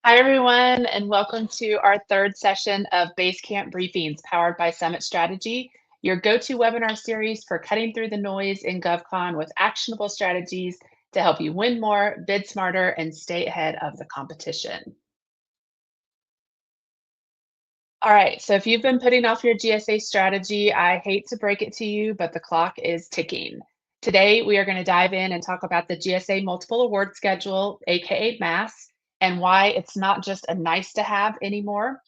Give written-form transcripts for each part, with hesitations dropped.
Hi, everyone, and welcome to our third session of Basecamp Briefings powered by Summit Strategy, your go-to webinar series for cutting through the noise in GovCon with actionable strategies to help you win more, bid smarter, and stay ahead of the competition. All right, so if you've been putting off your GSA strategy, I hate to break it to you, but the clock is ticking. Today, we are going to dive in and talk about the GSA Multiple Award Schedule, aka MAS, and why it's not just a nice to have anymore.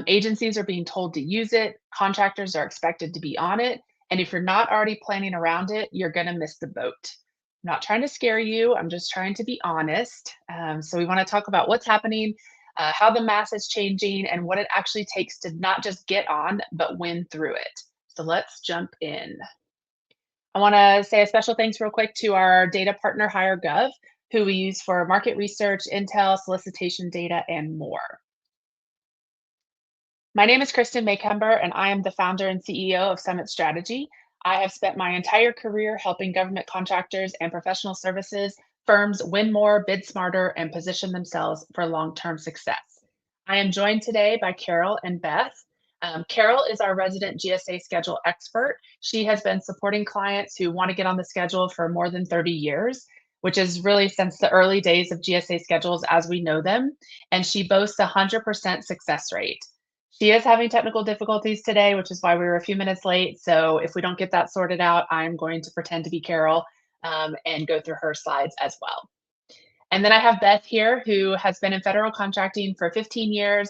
Agencies are being told to use it, contractors are expected to be on it, and if you're not already planning around it, you're going to miss the boat. I'm not trying to scare you, I'm just trying to be honest. So, we want to talk about what's happening, how the mass is changing, and what it actually takes to not just get on, but win through it. So let's jump in. I want to say a special thanks real quick to our data partner, HireGov, who we use for market research, intel, solicitation data, and more. My name is Kristen Maycumber, and I am the founder and CEO of Summit Strategy. I have spent my entire career helping government contractors and professional services firms win more, bid smarter, and position themselves for long-term success. I am joined today by Carol and Beth. Carol is our resident GSA schedule expert. She has been supporting clients who want to get on the schedule for more than 30 years, which is really since the early days of GSA schedules as we know them, and she boasts a 100% success rate. She is having technical difficulties today, which is why we were a few minutes late. So if we don't get that sorted out, I'm going to pretend to be Carol and go through her slides as well. And then I have Beth here, who has been in federal contracting for 15 years.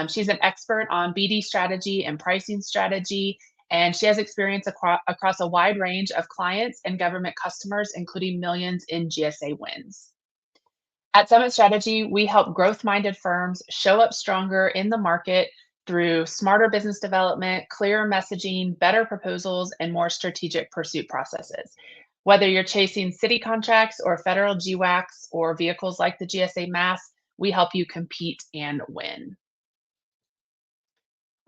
She's an expert on BD strategy and pricing strategy, and she has experience across a wide range of clients and government customers, including millions in GSA wins. At Summit Strategy, we help growth-minded firms show up stronger in the market through smarter business development, clearer messaging, better proposals, and more strategic pursuit processes. Whether you're chasing city contracts or federal GWACs or vehicles like the GSA MAS, we help you compete and win.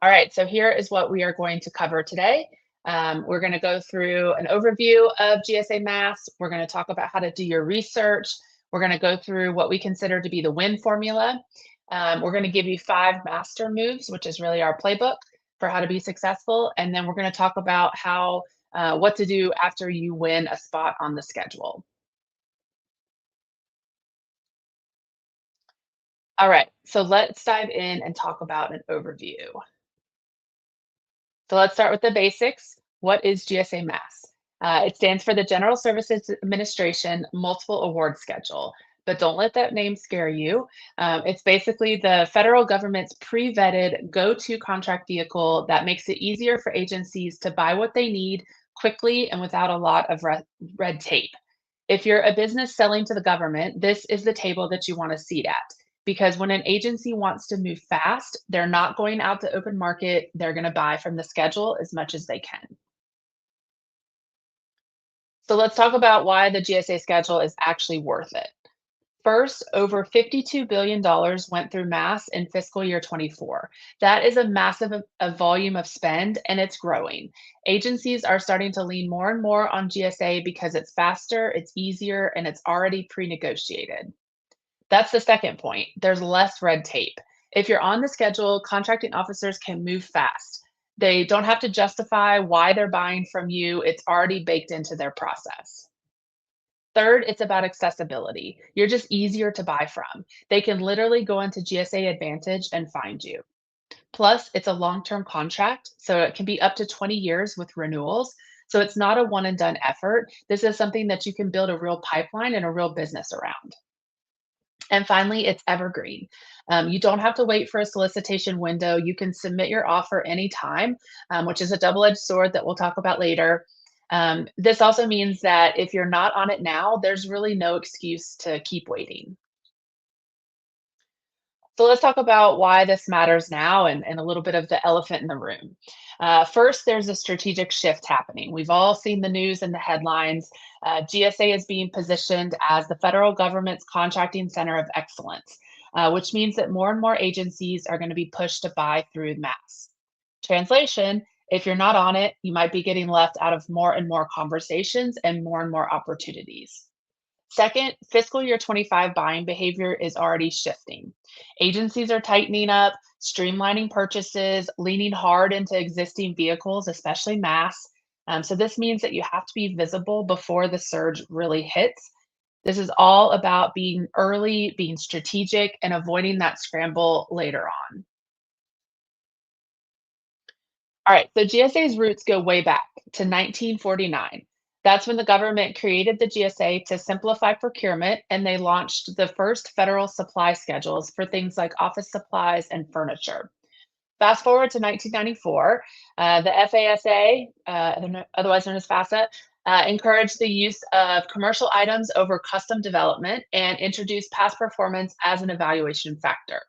All right, so here is what we are going to cover today. We're going to go through an overview of GSA MAS. We're going to talk about how to do your research. We're going to go through what we consider to be the win formula. We're going to give you 5 MAS-ter moves, which is really our playbook for how to be successful. And then we're going to talk about how what to do after you win a spot on the schedule. All right, so let's dive in and talk about an overview. So let's start with the basics. What is GSA MAS? It stands for the General Services Administration Multiple Award Schedule. But don't let that name scare you. It's basically the federal government's pre-vetted go-to contract vehicle that makes it easier for agencies to buy what they need quickly and without a lot of red tape. If you're a business selling to the government, this is the table that you want a seat at. Because when an agency wants to move fast, they're not going out to open market. They're going to buy from the schedule as much as they can. So let's talk about why the GSA schedule is actually worth it. First, over $52 billion went through MAS in fiscal year 24. That is a massive a volume of spend, and it's growing. Agencies are starting to lean more and more on GSA because it's faster, it's easier, and it's already pre-negotiated. That's the second point. There's less red tape. If you're on the schedule, contracting officers can move fast. They don't have to justify why they're buying from you. It's already baked into their process. Third, it's about accessibility. You're just easier to buy from. They can literally go into GSA Advantage and find you. Plus, it's a long-term contract, so it can be up to 20 years with renewals. So it's not a one and done effort. This is something that you can build a real pipeline and a real business around. And finally, it's evergreen. You don't have to wait for a solicitation window. You can submit your offer anytime, which is a double-edged sword that we'll talk about later. This also means that if you're not on it now, there's really no excuse to keep waiting. So let's talk about why this matters now and a little bit of the elephant in the room. First, there's a strategic shift happening. We've all seen the news and the headlines. GSA is being positioned as the federal government's contracting center of excellence, which means that more and more agencies are going to be pushed to buy through MAS. Translation, if you're not on it, you might be getting left out of more and more conversations and more opportunities. Second, fiscal year 25 buying behavior is already shifting. Agencies are tightening up, streamlining purchases, leaning hard into existing vehicles, especially mass. So this means that you have to be visible before the surge really hits. This is all about being early, being strategic, and avoiding that scramble later on. All right, so GSA's roots go way back to 1949. That's when the government created the GSA to simplify procurement, and they launched the first federal supply schedules for things like office supplies and furniture. Fast forward to 1994, the FASA, otherwise known as FASA, encouraged the use of commercial items over custom development and introduced past performance as an evaluation factor.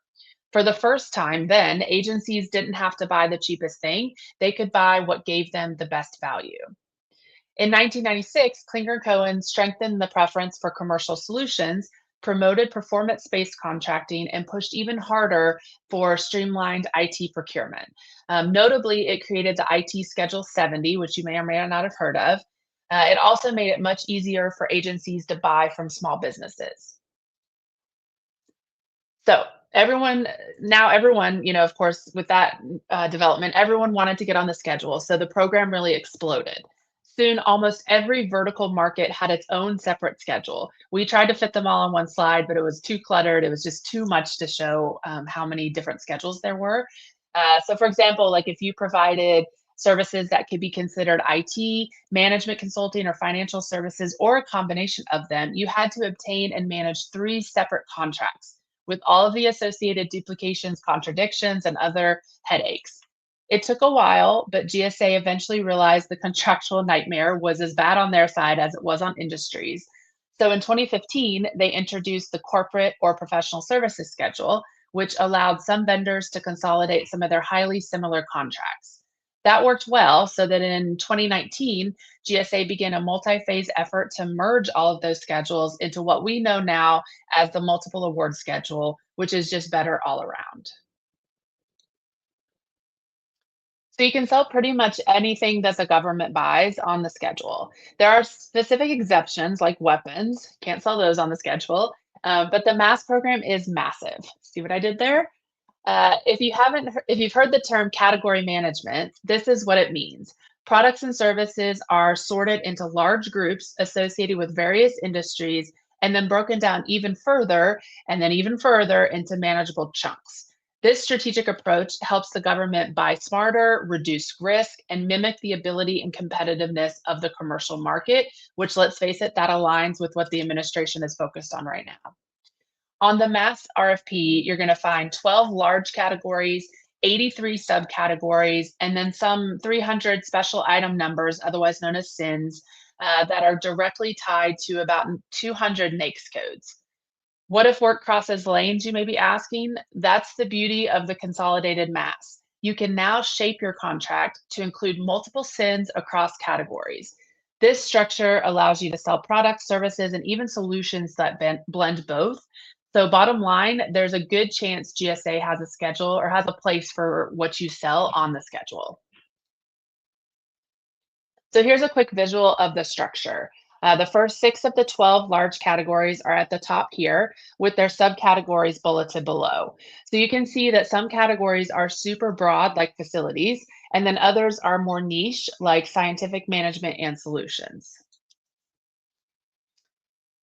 For the first time, then, agencies didn't have to buy the cheapest thing, they could buy what gave them the best value. In 1996, Klinger Cohen strengthened the preference for commercial solutions, promoted performance based contracting, and pushed even harder for streamlined IT procurement. Notably, it created the IT Schedule 70, which you may or may not have heard of. It also made it much easier for agencies to buy from small businesses. So everyone, of course, with that development, everyone wanted to get on the schedule. So the program really exploded. Soon, almost every vertical market had its own separate schedule. We tried to fit them all on one slide, but it was too cluttered. It was just too much to show how many different schedules there were. So, for example, like if you provided services that could be considered IT, management consulting, or financial services, or a combination of them, you had to obtain and manage three separate contracts with all of the associated duplications, contradictions, and other headaches. It took a while, but GSA eventually realized the contractual nightmare was as bad on their side as it was on industries. So in 2015, they introduced the corporate or professional services schedule, which allowed some vendors to consolidate some of their highly similar contracts. That worked well, so that in 2019, GSA began a multi phase effort to merge all of those schedules into what we know now as the multiple award schedule, which is just better all around. So you can sell pretty much anything that the government buys on the schedule. There are specific exceptions like weapons, can't sell those on the schedule, but the MAS program is massive. See what I did there? If you've heard the term category management, this is what it means. Products and services are sorted into large groups associated with various industries and then broken down even further and then even further into manageable chunks. This strategic approach helps the government buy smarter, reduce risk, and mimic the ability and competitiveness of the commercial market, which, let's face it, that aligns with what the administration is focused on right now. On the mass RFP, you're going to find 12 large categories, 83 subcategories, and then some 300 special item numbers, otherwise known as SINs, that are directly tied to about 200 NAICS codes. What if work crosses lanes, you may be asking? That's the beauty of the consolidated mass. You can now shape your contract to include multiple SINs across categories. This structure allows you to sell products, services, and even solutions that blend both. So, bottom line, there's a good chance GSA has a schedule or has a place for what you sell on the schedule. So here's a quick visual of the structure. The first six of the 12 large categories are at the top here with their subcategories bulleted below. So you can see that some categories are super broad, like facilities, and then others are more niche, like scientific management and solutions.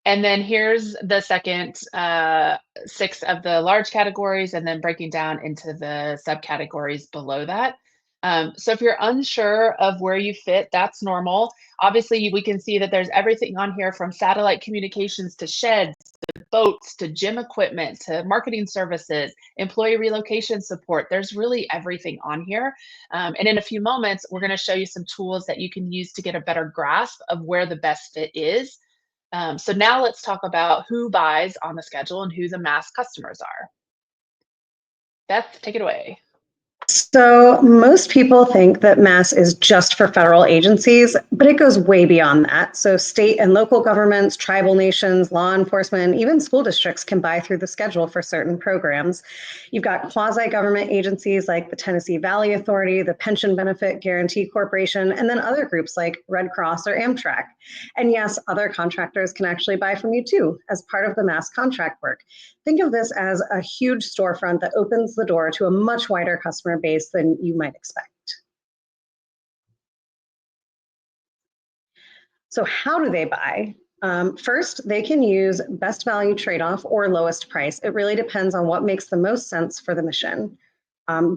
And then here's the second six of the large categories, and then breaking down into the subcategories below that. So if you're unsure of where you fit, that's normal. Obviously, we can see that there's everything on here from satellite communications to sheds, to boats, to gym equipment, to marketing services, employee relocation support. There's really everything on here. And in a few moments, we're going to show you some tools that you can use to get a better grasp of where the best fit is. So now let's talk about who buys on the schedule and who the mass customers are. Beth, take it away. So most people think that MAS is just for federal agencies, but it goes way beyond that. So state and local governments, tribal nations, law enforcement, even school districts can buy through the schedule for certain programs. You've got quasi-government agencies like the Tennessee Valley Authority, the Pension Benefit Guarantee Corporation, and then other groups like Red Cross or Amtrak. And yes, other contractors can actually buy from you too as part of the MAS contract work. Think of this as a huge storefront that opens the door to a much wider customer base than you might expect. So how do they buy? First, they can use best value trade-off or lowest price. It really depends on what makes the most sense for the mission.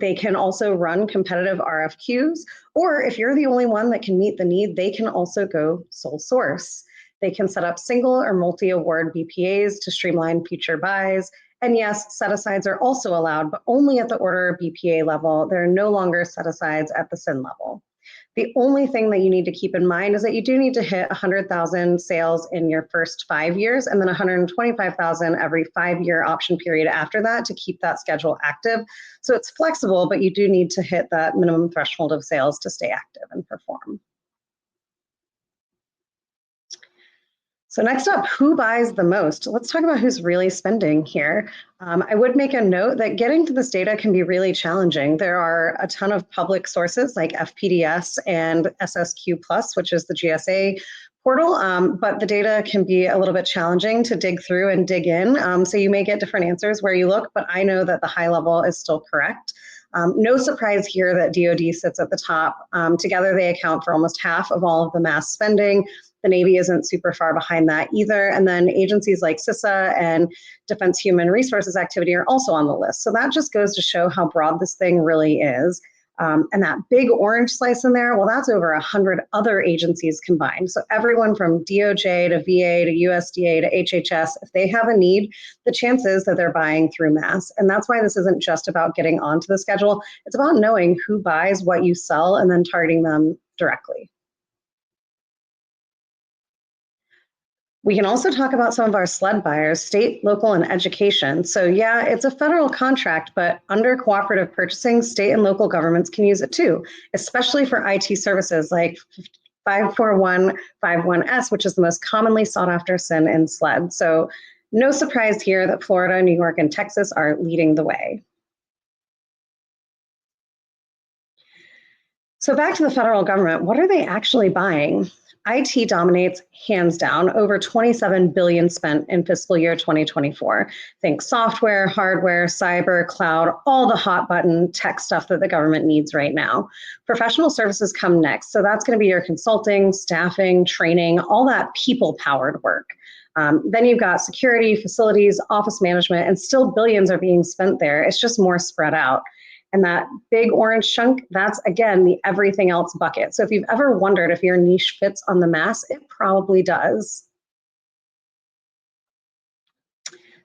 They can also run competitive RFQs, or if you're the only one that can meet the need, they can also go sole source. They can set up single or multi-award BPAs to streamline future buys. And yes, set-asides are also allowed, but only at the order BPA level. There are no longer set-asides at the SIN level. The only thing that you need to keep in mind is that you do need to hit 100,000 sales in your first 5 years and then 125,000 every 5-year option period after that to keep that schedule active. So it's flexible, but you do need to hit that minimum threshold of sales to stay active and perform. So next up, who buys the most? Let's talk about who's really spending here. I would make a note that getting to this data can be really challenging. There are a ton of public sources like FPDS and SSQ+, which is the GSA portal, but the data can be a little bit challenging to dig through and dig in. So you may get different answers where you look, but I know that the high level is still correct. No surprise here that DoD sits at the top. Together, they account for almost half of all of the MAS spending. The Navy isn't super far behind that either. And then agencies like CISA and Defense Human Resources Activity are also on the list. So that just goes to show how broad this thing really is. And that big orange slice in there, well, that's over 100 other agencies combined. So everyone from DOJ to VA to USDA to HHS, if they have a need, the chances that they're buying through MAS. And that's why this isn't just about getting onto the schedule. It's about knowing who buys what you sell and then targeting them directly. We can also talk about some of our SLED buyers, state, local, and education. So yeah, it's a federal contract, but under cooperative purchasing, state and local governments can use it too, especially for IT services like 54151S, which is the most commonly sought after SIN in SLED. So no surprise here that Florida, New York, and Texas are leading the way. So back to the federal government, what are they actually buying? IT dominates hands down, over 27 billion spent in fiscal year 2024. Think software, hardware, cyber, cloud, all the hot button tech stuff that the government needs right now. Professional services come next. So that's going to be your consulting, staffing, training, all that people powered work. Then you've got security, facilities, office management, and still billions are being spent there. It's just more spread out. And that big orange chunk, that's again the everything else bucket. So if you've ever wondered if your niche fits on the MAS, it probably does.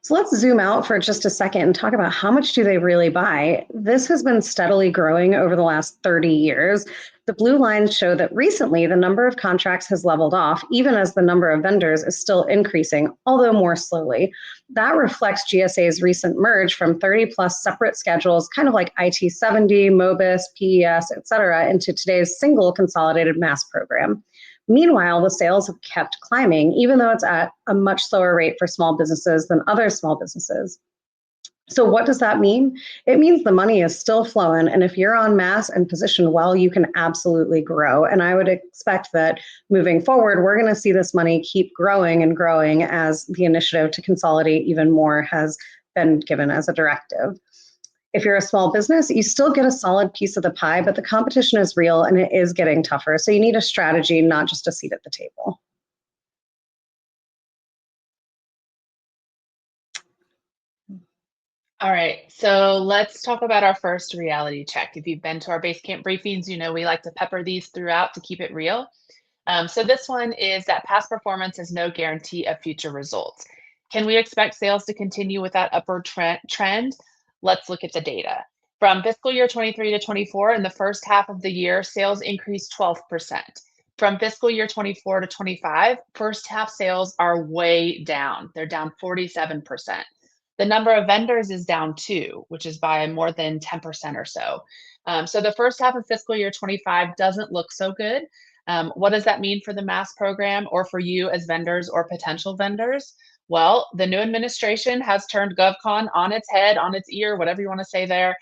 So let's zoom out for just a second and talk about how much do they really buy. This has been steadily growing over the last 30 years. The blue lines show that recently the number of contracts has leveled off, even as the number of vendors is still increasing, although more slowly. That reflects GSA's recent merge from 30 plus separate schedules, kind of like IT 70, MOBIS, PES, et cetera, into today's single consolidated MAS program. Meanwhile, the sales have kept climbing, even though it's at a much slower rate for small businesses than other small businesses. So what does that mean? It means the money is still flowing, and if you're on MAS and positioned well, you can absolutely grow. And I would expect that moving forward, we're going to see this money keep growing and growing as the initiative to consolidate even more has been given as a directive. If you're a small business, you still get a solid piece of the pie, but the competition is real and it is getting tougher. So you need a strategy, not just a seat at the table. All right, so let's talk about our first reality check. If you've been to our Basecamp briefings, you know we like to pepper these throughout to keep it real. So this one is that past performance is no guarantee of future results. Can we expect sales to continue with that upward trend? Let's look at the data. From fiscal year 23 to 24, in the first half of the year, sales increased 12%. From fiscal year 24 to 25, first half sales are way down. They're down 47%. The number of vendors is down too, which is by more than 10% or so. So the first half of fiscal year 25 doesn't look so good. What does that mean for the MAS program or for you as vendors or potential vendors? Well, the new administration has turned GovCon on its head, on its ear, whatever you want to say there.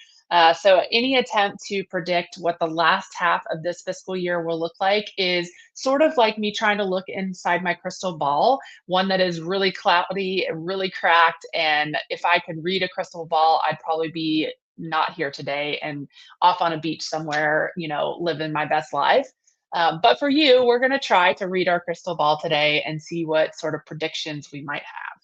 So any attempt to predict what the last half of this fiscal year will look like is sort of like me trying to look inside my crystal ball, one that is really cloudy, really cracked. And if I could read a crystal ball, I'd probably be not here today and off on a beach somewhere, living my best life. But for you, we're going to try to read our crystal ball today and see what sort of predictions we might have.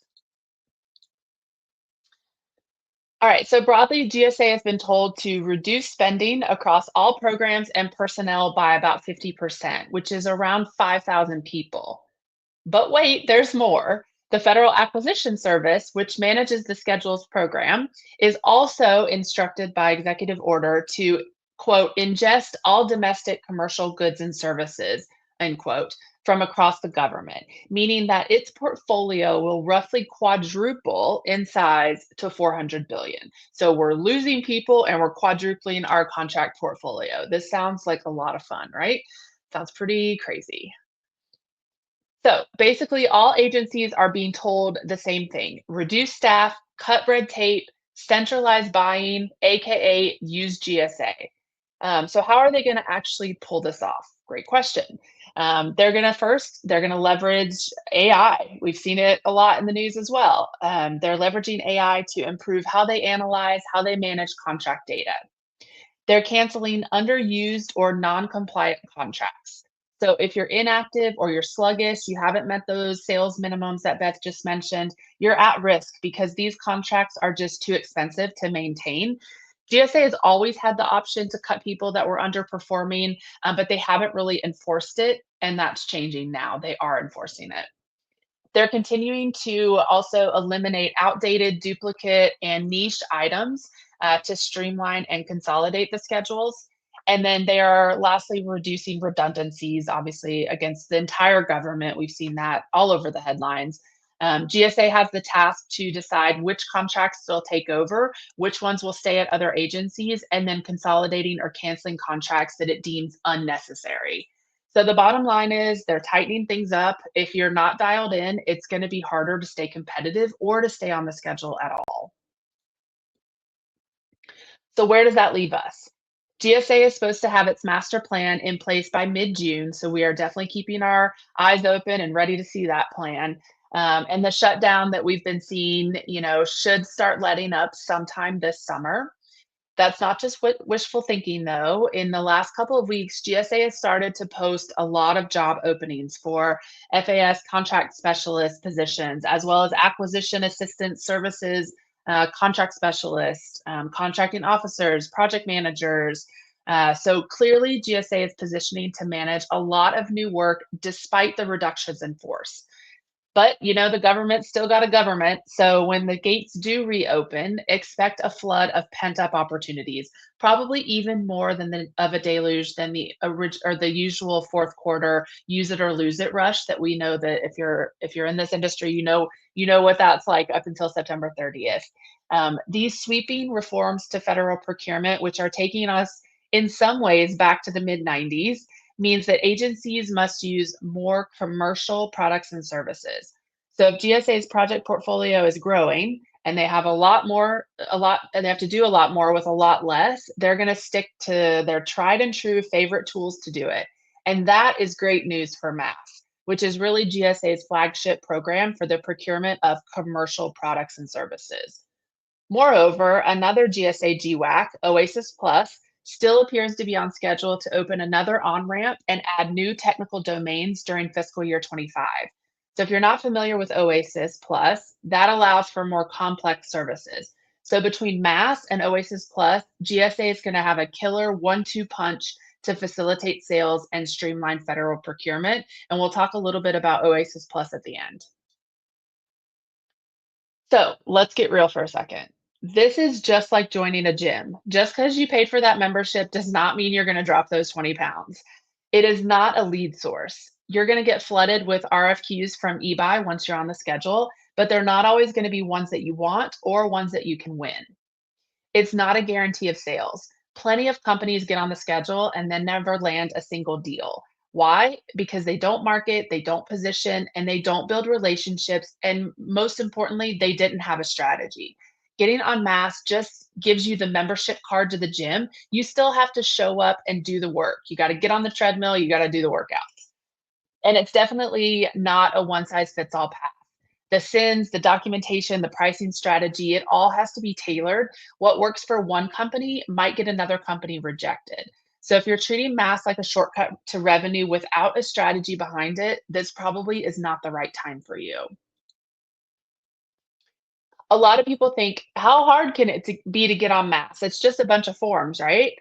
All right, so broadly, GSA has been told to reduce spending across all programs and personnel by about 50%, which is around 5,000 people. But wait, there's more. The Federal Acquisition Service, which manages the schedules program, is also instructed by executive order to, quote, ingest all domestic commercial goods and services, end quote, from across the government, meaning that its portfolio will roughly quadruple in size to 400 billion. So we're losing people and we're quadrupling our contract portfolio. This sounds like a lot of fun, right? Sounds pretty crazy. So basically, all agencies are being told the same thing: reduce staff, cut red tape, centralize buying, AKA use GSA. So how are they going to actually pull this off? Great question. They're going to leverage AI. We've seen it a lot in the news as well. They're leveraging AI to improve how they analyze, how they manage contract data. They're canceling underused or non-compliant contracts. So if you're inactive or you're sluggish, you haven't met those sales minimums that Beth just mentioned, you're at risk because these contracts are just too expensive to maintain. GSA has always had the option to cut people that were underperforming, but they haven't really enforced it, and that's changing now. They are enforcing it. They're continuing to also eliminate outdated, duplicate, and niche items to streamline and consolidate the schedules. And then they are lastly reducing redundancies, obviously, against the entire government. We've seen that all over the headlines. GSA has the task to decide which contracts they'll take over, which ones will stay at other agencies, and then consolidating or canceling contracts that it deems unnecessary. So the bottom line is they're tightening things up. If you're not dialed in, it's going to be harder to stay competitive or to stay on the schedule at all. So where does that leave us? GSA is supposed to have its master plan in place by mid-June, so we are definitely keeping our eyes open and ready to see that plan. And the shutdown that we've been seeing, should start letting up sometime this summer. That's not just wishful thinking, though. In the last couple of weeks, GSA has started to post a lot of job openings for FAS contract specialist positions, as well as acquisition assistant services, contract specialists, contracting officers, project managers. So clearly, GSA is positioning to manage a lot of new work despite the reductions in force. But the government still got a government. So when the gates do reopen, expect a flood of pent-up opportunities, probably even more of a deluge than the usual fourth quarter use it or lose it rush that we know that if you're in this industry, you know what that's like up until September 30th. These sweeping reforms to federal procurement, which are taking us in some ways back to the mid-90s, means that agencies must use more commercial products and services. So if GSA's project portfolio is growing and they have and they have to do a lot more with a lot less, they're going to stick to their tried and true favorite tools to do it. And that is great news for MAS, which is really GSA's flagship program for the procurement of commercial products and services. Moreover, another GSA GWAC, Oasis Plus, still appears to be on schedule to open another on-ramp and add new technical domains during fiscal year 25. So if you're not familiar with Oasis Plus, that allows for more complex services. So between MAS and Oasis Plus, GSA is going to have a killer 1-2 punch to facilitate sales and streamline federal procurement. And we'll talk a little bit about Oasis Plus at the end. So let's get real for a second. This is just like joining a gym. Just because you paid for that membership does not mean you're going to drop those 20 pounds. It is not a lead source. You're going to get flooded with RFQs from eBuy once you're on the schedule, but they're not always going to be ones that you want or ones that you can win. It's not a guarantee of sales. Plenty of companies get on the schedule and then never land a single deal. Why? Because they don't market, they don't position, and they don't build relationships. And most importantly, they didn't have a strategy. Getting on MAS just gives you the membership card to the gym. You still have to show up and do the work. You got to get on the treadmill, you got to do the workouts. And it's definitely not a one size fits all path. The SINs, the documentation, the pricing strategy, it all has to be tailored. What works for one company might get another company rejected. So if you're treating MAS like a shortcut to revenue without a strategy behind it, this probably is not the right time for you. A lot of people think, how hard can it be to get on MAS? It's just a bunch of forms, right?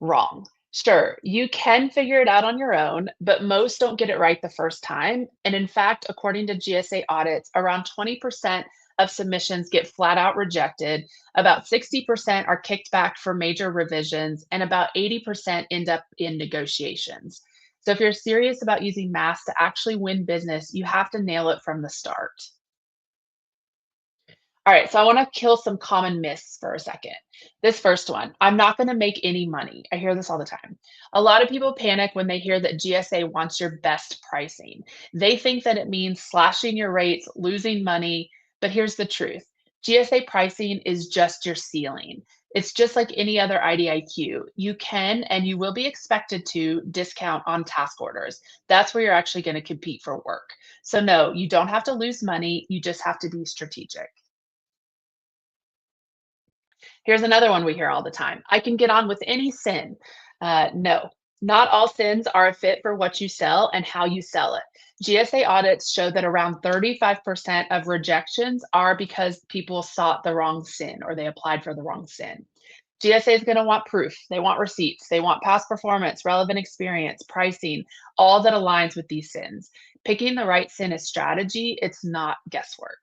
Wrong. Sure, you can figure it out on your own, but most don't get it right the first time. And in fact, according to GSA audits, around 20% of submissions get flat out rejected, about 60% are kicked back for major revisions, and about 80% end up in negotiations. So if you're serious about using MAS to actually win business, you have to nail it from the start. All right, so I want to kill some common myths for a second. This first one, I'm not going to make any money. I hear this all the time. A lot of people panic when they hear that GSA wants your best pricing. They think that it means slashing your rates, losing money, but here's the truth. GSA pricing is just your ceiling. It's just like any other IDIQ. You can and you will be expected to discount on task orders. That's where you're actually going to compete for work. So no, you don't have to lose money. You just have to be strategic. Here's another one we hear all the time. I can get on with any sin. No, not all sins are a fit for what you sell and how you sell it. GSA audits show that around 35% of rejections are because people sought the wrong sin or they applied for the wrong sin. GSA is going to want proof. They want receipts. They want past performance, relevant experience, pricing, all that aligns with these sins. Picking the right sin is strategy. It's not guesswork.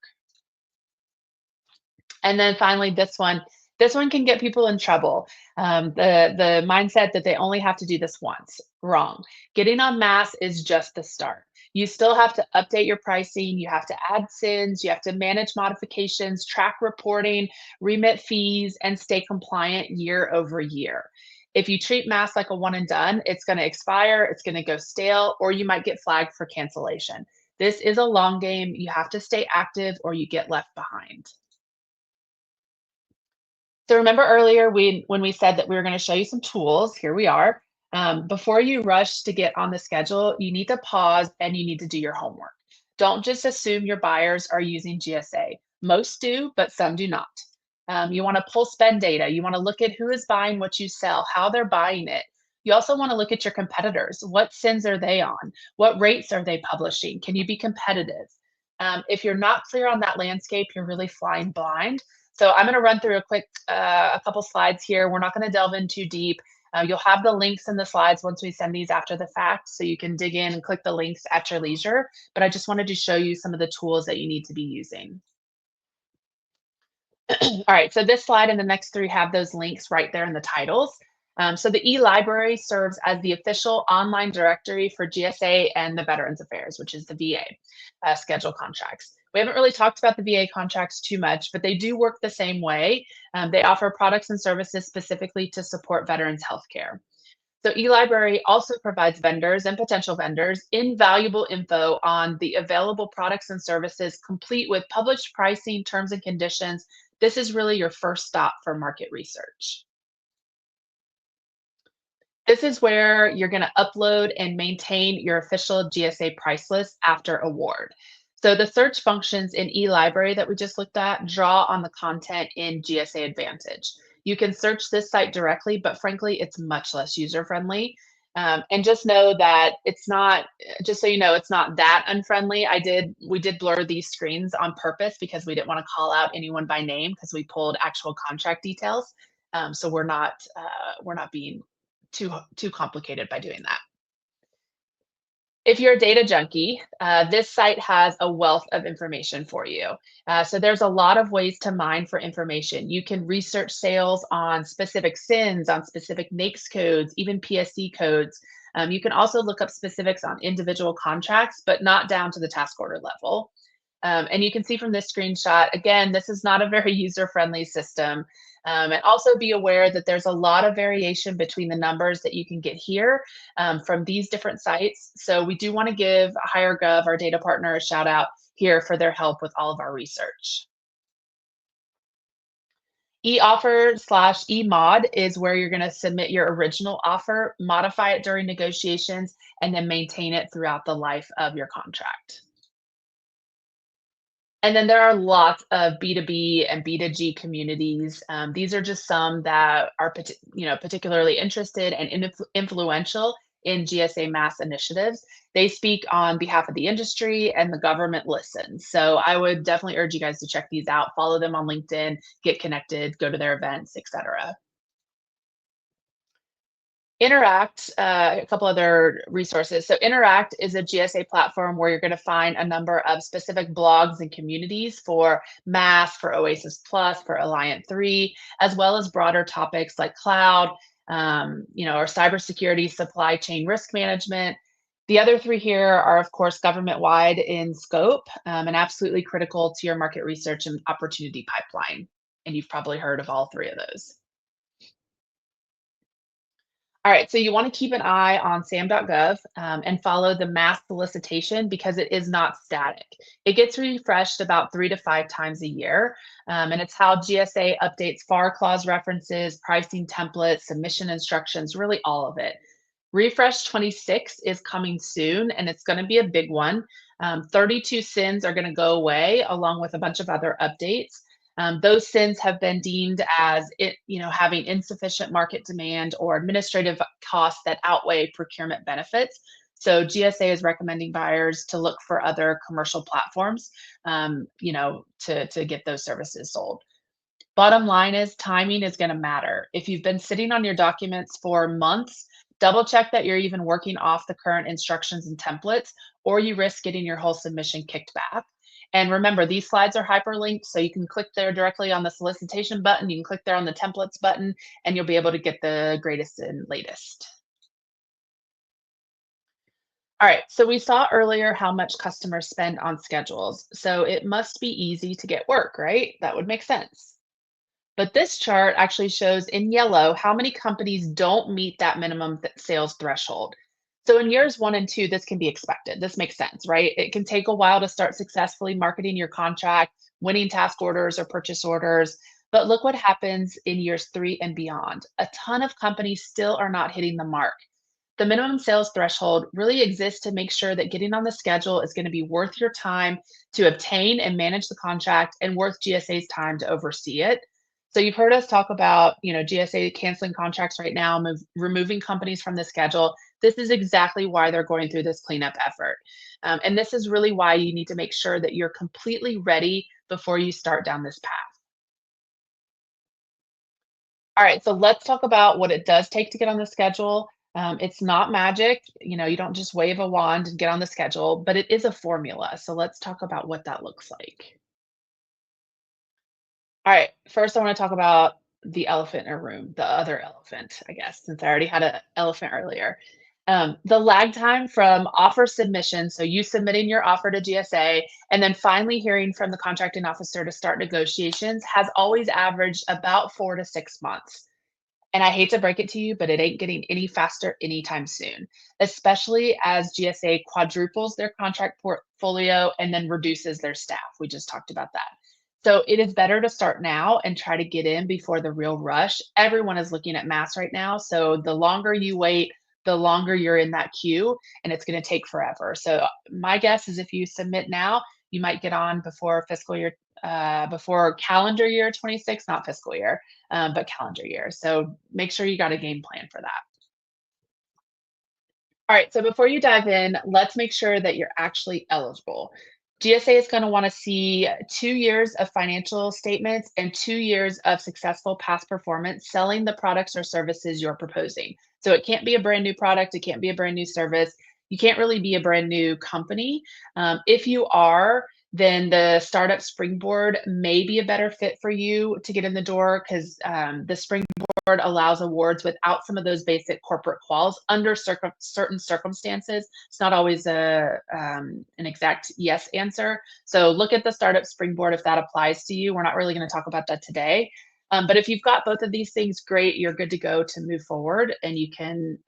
And then finally, this one can get people in trouble. The mindset that they only have to do this once, wrong. Getting on MAS is just the start. You still have to update your pricing. You have to add SINs. You have to manage modifications, track reporting, remit fees, and stay compliant year over year. If you treat MAS like a one and done, it's going to expire, it's going to go stale, or you might get flagged for cancellation. This is a long game. You have to stay active or you get left behind. So remember earlier when we said that we were going to show you some tools, here we are. Before you rush to get on the schedule, you need to pause and you need to do your homework. Don't just assume your buyers are using GSA. Most do, but some do not. You want to pull spend data. You want to look at who is buying what you sell, how they're buying it. You also want to look at your competitors. What SINs are they on? What rates are they publishing? Can you be competitive? If you're not clear on that landscape, you're really flying blind. So I'm going to run through a couple slides here. We're not going to delve in too deep. You'll have the links in the slides once we send these after the fact, so you can dig in and click the links at your leisure. But I just wanted to show you some of the tools that you need to be using. All right, so this slide and the next three have those links right there in the titles. So the e-library serves as the official online directory for GSA and the Veterans Affairs, which is the VA schedule contracts. We haven't really talked about the VA contracts too much, but they do work the same way. They offer products and services specifically to support veterans healthcare. So eLibrary also provides vendors and potential vendors invaluable info on the available products and services, complete with published pricing, terms and conditions. This is really your first stop for market research. This is where you're going to upload and maintain your official GSA price list after award. So the search functions in eLibrary that we just looked at draw on the content in GSA Advantage. You can search this site directly, but frankly, it's much less user-friendly. And just know that it's not, just so you know, it's not that unfriendly. We did blur these screens on purpose because we didn't want to call out anyone by name because we pulled actual contract details. So we're not being too complicated by doing that. If you're a data junkie, this site has a wealth of information for you. So there's a lot of ways to mine for information. You can research sales on specific SINs, on specific NAICS codes, even PSC codes. You can also look up specifics on individual contracts, but not down to the task order level. And you can see from this screenshot, again, this is not a very user-friendly system. And also be aware that there's a lot of variation between the numbers that you can get here from these different sites. So we do want to give HireGov, our data partner, a shout out here for their help with all of our research. E-offer/e-mod is where you're going to submit your original offer, modify it during negotiations, and then maintain it throughout the life of your contract. And then there are lots of B2B and B2G communities. These are just some that are particularly interested and influential in GSA MAS initiatives. They speak on behalf of the industry and the government listens. So I would definitely urge you guys to check these out, follow them on LinkedIn, get connected, go to their events, etc. Interact, a couple other resources. So Interact is a GSA platform where you're going to find a number of specific blogs and communities for MAS, for Oasis Plus, for Alliant 3, as well as broader topics like cloud, or cybersecurity, supply chain risk management. The other three here are, of course, government-wide in scope and absolutely critical to your market research and opportunity pipeline. And you've probably heard of all three of those. All right, so you want to keep an eye on sam.gov and follow the MAS solicitation because it is not static. It gets refreshed about 3 to 5 times a year, and it's how GSA updates FAR clause references, pricing templates, submission instructions, really all of it. Refresh 26 is coming soon, and it's going to be a big one. 32 SINs are going to go away along with a bunch of other updates. Those SINs have been deemed as having insufficient market demand or administrative costs that outweigh procurement benefits. So GSA is recommending buyers to look for other commercial platforms, to get those services sold. Bottom line is timing is going to matter. If you've been sitting on your documents for months, double check that you're even working off the current instructions and templates, or you risk getting your whole submission kicked back. And remember, these slides are hyperlinked, so you can click there directly on the solicitation button. You can click there on the templates button, and you'll be able to get the greatest and latest. All right, so we saw earlier how much customers spend on schedules. So it must be easy to get work, right? That would make sense. But this chart actually shows in yellow how many companies don't meet that minimum sales threshold. So in years 1 and 2, this can be expected. This makes sense, right? It can take a while to start successfully marketing your contract, winning task orders or purchase orders. But look what happens in years 3 and beyond. A ton of companies still are not hitting the mark. The minimum sales threshold really exists to make sure that getting on the schedule is going to be worth your time to obtain and manage the contract and worth GSA's time to oversee it. So you've heard us talk about, GSA canceling contracts right now, removing companies from the schedule. This is exactly why they're going through this cleanup effort. And this is really why you need to make sure that you're completely ready before you start down this path. All right, so let's talk about what it does take to get on the schedule. It's not magic, you don't just wave a wand and get on the schedule, but it is a formula. So let's talk about what that looks like. All right, first I want to talk about the elephant in the room, the other elephant, I guess, since I already had an elephant earlier. The lag time from offer submission, so you submitting your offer to GSA, and then finally hearing from the contracting officer to start negotiations has always averaged about 4 to 6 months. And I hate to break it to you, but it ain't getting any faster anytime soon, especially as GSA quadruples their contract portfolio and then reduces their staff. We just talked about that. So it is better to start now and try to get in before the real rush. Everyone is looking at MAS right now. So the longer you wait, the longer you're in that queue, and it's going to take forever. So my guess is if you submit now, you might get on before before calendar year 26, not fiscal year, but calendar year. So make sure you got a game plan for that. All right, so before you dive in, let's make sure that you're actually eligible. GSA is going to want to see 2 years of financial statements and 2 years of successful past performance selling the products or services you're proposing. So it can't be a brand new product, it can't be a brand new service. You can't really be a brand new company. If you are, then the startup springboard may be a better fit for you to get in the door because the springboard allows awards without some of those basic corporate quals under certain circumstances. It's not always an exact yes answer. So look at the Startup Springboard if that applies to you. We're not really going to talk about that today. But if you've got both of these things, great, you're good to go to move forward, and you can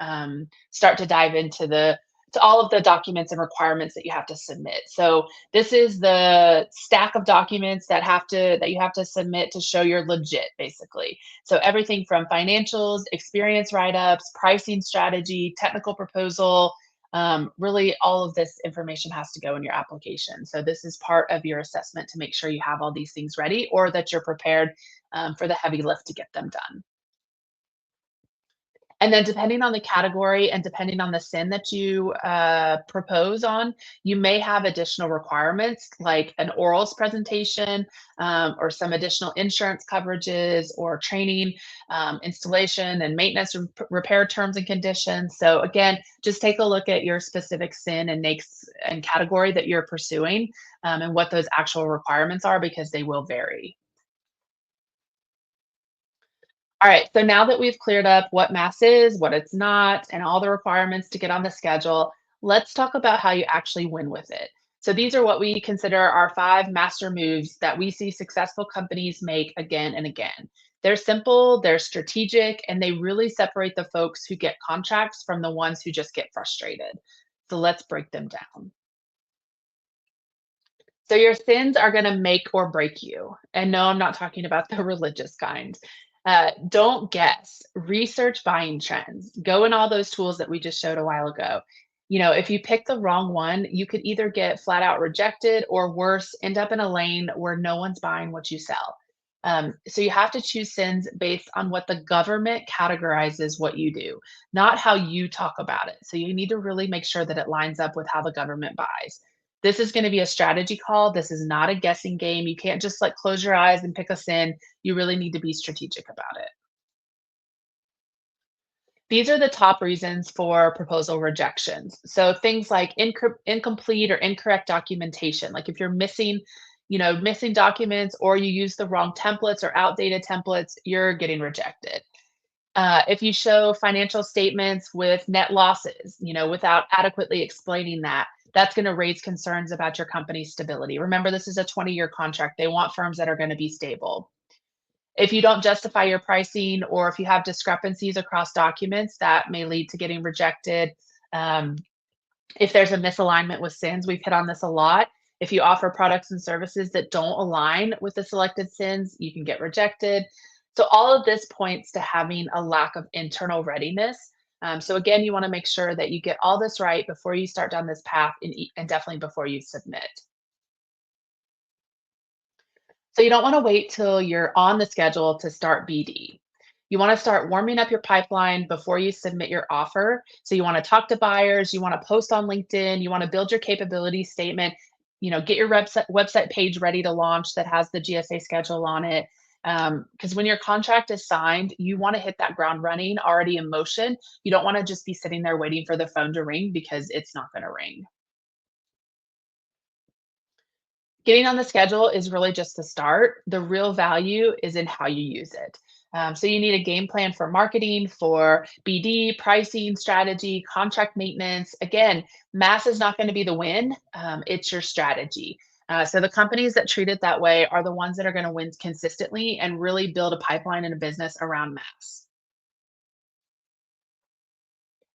start to dive into all of the documents and requirements that you have to submit. So this is the stack of documents that you have to submit to show you're legit, basically. So everything from financials, experience write-ups, pricing strategy, technical proposal, really all of this information has to go in your application. So this is part of your assessment to make sure you have all these things ready, or that you're prepared for the heavy lift to get them done. And then depending on the category and depending on the SIN that you propose on, you may have additional requirements like an orals presentation, or some additional insurance coverages, or training, installation and maintenance repair terms and conditions. So again, just take a look at your specific SIN and NAICS and category that you're pursuing, and what those actual requirements are, because they will vary. All right, so now that we've cleared up what MAS is, what it's not, and all the requirements to get on the schedule, let's talk about how you actually win with it. So these are what we consider our 5 master moves that we see successful companies make again and again. They're simple, they're strategic, and they really separate the folks who get contracts from the ones who just get frustrated. So let's break them down. So your sins are going to make or break you. And no, I'm not talking about the religious kind. Don't guess. Research buying trends. Go in all those tools that we just showed a while ago. You know, if you pick the wrong one, you could either get flat out rejected, or worse, end up in a lane where no one's buying what you sell. So you have to choose sins based on what the government categorizes what you do, not how you talk about it. So you need to really make sure that it lines up with how the government buys. This is going to be a strategy call. This is not a guessing game. You can't just like close your eyes and pick a sin. You really need to be strategic about it. These are the top reasons for proposal rejections. So things like incomplete or incorrect documentation. Like if you're missing, missing documents, or you use the wrong templates or outdated templates, you're getting rejected. If you show financial statements with net losses, without adequately explaining that, that's going to raise concerns about your company's stability. Remember, this is a 20-year contract. They want firms that are going to be stable. If you don't justify your pricing, or if you have discrepancies across documents, that may lead to getting rejected. Um, if there's a misalignment with SINs, we've hit on this a lot. If you offer products and services that don't align with the selected SINs, you can get rejected. So all of this points to having a lack of internal readiness. So again, you want to make sure that you get all this right before you start down this path, and definitely before you submit. So you don't want to wait till you're on the schedule to start BD. You want to start warming up your pipeline before you submit your offer. So you want to talk to buyers, you want to post on LinkedIn, you want to build your capability statement, get your website page ready to launch that has the GSA schedule on it. Because when your contract is signed, you want to hit that ground running, already in motion. You don't want to just be sitting there waiting for the phone to ring, because it's not going to ring. Getting on the schedule is really just the start. The real value is in how you use it. So you need a game plan for marketing, for BD, pricing, strategy, contract maintenance. Again, MAS is not going to be the win. It's your strategy. So the companies that treat it that way are the ones that are going to win consistently and really build a pipeline and a business around MAS.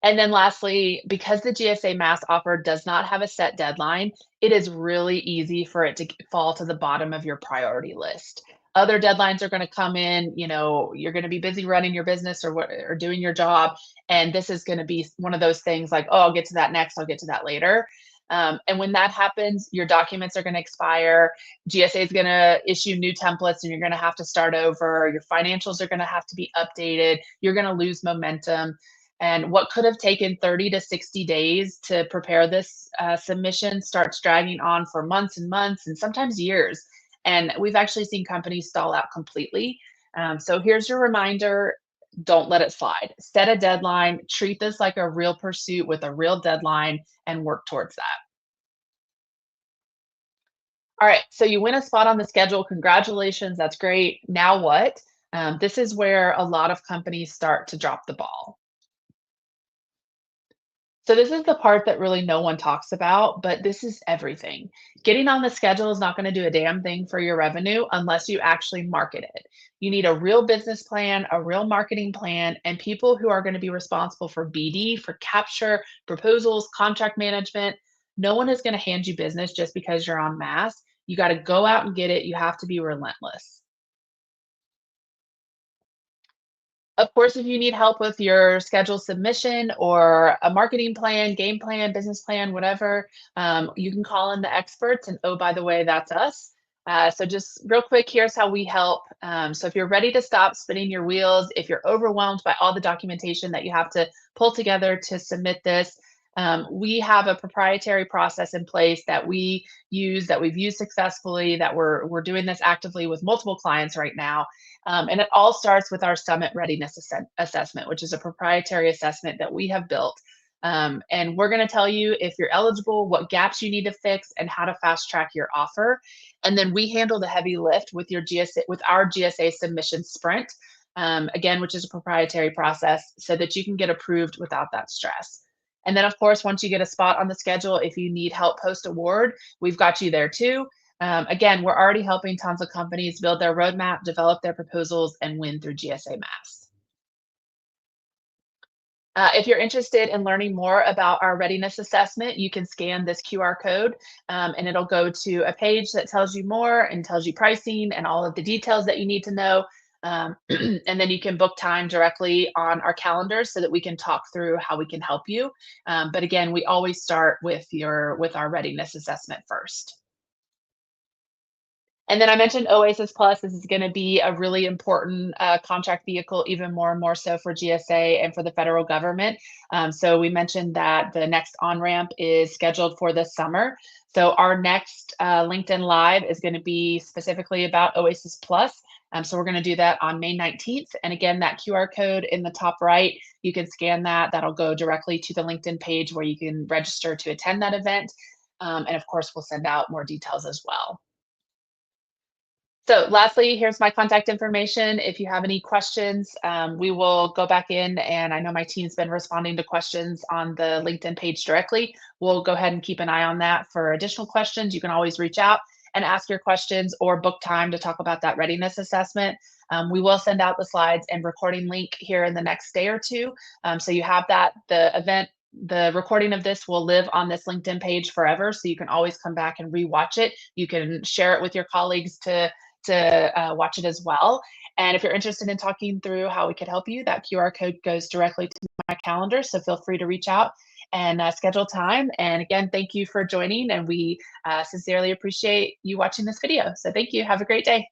And then lastly, because the GSA MAS offer does not have a set deadline, it is really easy for it to fall to the bottom of your priority list. Other deadlines are going to come in, you're going to be busy running your business, or doing your job. And this is going to be one of those things like, oh, I'll get to that next, I'll get to that later. And when that happens, your documents are going to expire. GSA is going to issue new templates, and you're going to have to start over. Your financials are going to have to be updated. You're going to lose momentum. And what could have taken 30 to 60 days to prepare this submission starts dragging on for months and months, and sometimes years. And we've actually seen companies stall out completely. So here's your reminder: don't let it slide. Set a deadline, treat this like a real pursuit with a real deadline, and work towards that. All right, so you win a spot on the schedule. Congratulations, that's great. Now what? This is where a lot of companies start to drop the ball. So this is the part that really no one talks about, but this is everything. Getting on the schedule is not going to do a damn thing for your revenue unless you actually market it. You need a real business plan, a real marketing plan, and people who are going to be responsible for BD, for capture, proposals, contract management. No one is going to hand you business just because you're on MAS. You got to go out and get it. You have to be relentless. Of course, if you need help with your schedule submission or a marketing plan, game plan, business plan, whatever, you can call in the experts. And oh, by the way, that's us. So just real quick, here's how we help. So if you're ready to stop spinning your wheels, if you're overwhelmed by all the documentation that you have to pull together to submit this, we have a proprietary process in place that we use, that we've used successfully, that we're doing this actively with multiple clients right now. And it all starts with our Summit Readiness Assessment, which is a proprietary assessment that we have built. And we're going to tell you if you're eligible, what gaps you need to fix, and how to fast track your offer. And then we handle the heavy lift with our GSA submission sprint, again, which is a proprietary process, so that you can get approved without that stress. And then, of course, once you get a spot on the schedule, if you need help post-award, we've got you there too. Again, we're already helping tons of companies build their roadmap, develop their proposals, and win through GSA MAS. If you're interested in learning more about our readiness assessment, you can scan this QR code and it'll go to a page that tells you more and tells you pricing and all of the details that you need to know. And then you can book time directly on our calendar so that we can talk through how we can help you. But again, we always start with our readiness assessment first. And then I mentioned Oasis Plus. This is going to be a really important contract vehicle, even more and more so for GSA and for the federal government. So we mentioned that the next on-ramp is scheduled for this summer. So our next LinkedIn Live is going to be specifically about Oasis Plus. So we're going to do that on May 19th. And again, that QR code in the top right, you can scan that. That'll go directly to the LinkedIn page where you can register to attend that event. And of course, we'll send out more details as well. So lastly, here's my contact information. If you have any questions, we will go back in, and I know my team's been responding to questions on the LinkedIn page directly. We'll go ahead and keep an eye on that for additional questions. You can always reach out and ask your questions or book time to talk about that readiness assessment. We will send out the slides and recording link here in the next day or two. So you have that. The recording of this will live on this LinkedIn page forever, so you can always come back and rewatch it. You can share it with your colleagues to watch it as well. And if you're interested in talking through how we could help you, that QR code goes directly to my calendar. So feel free to reach out and schedule time. And again, thank you for joining. And we sincerely appreciate you watching this video. So thank you. Have a great day.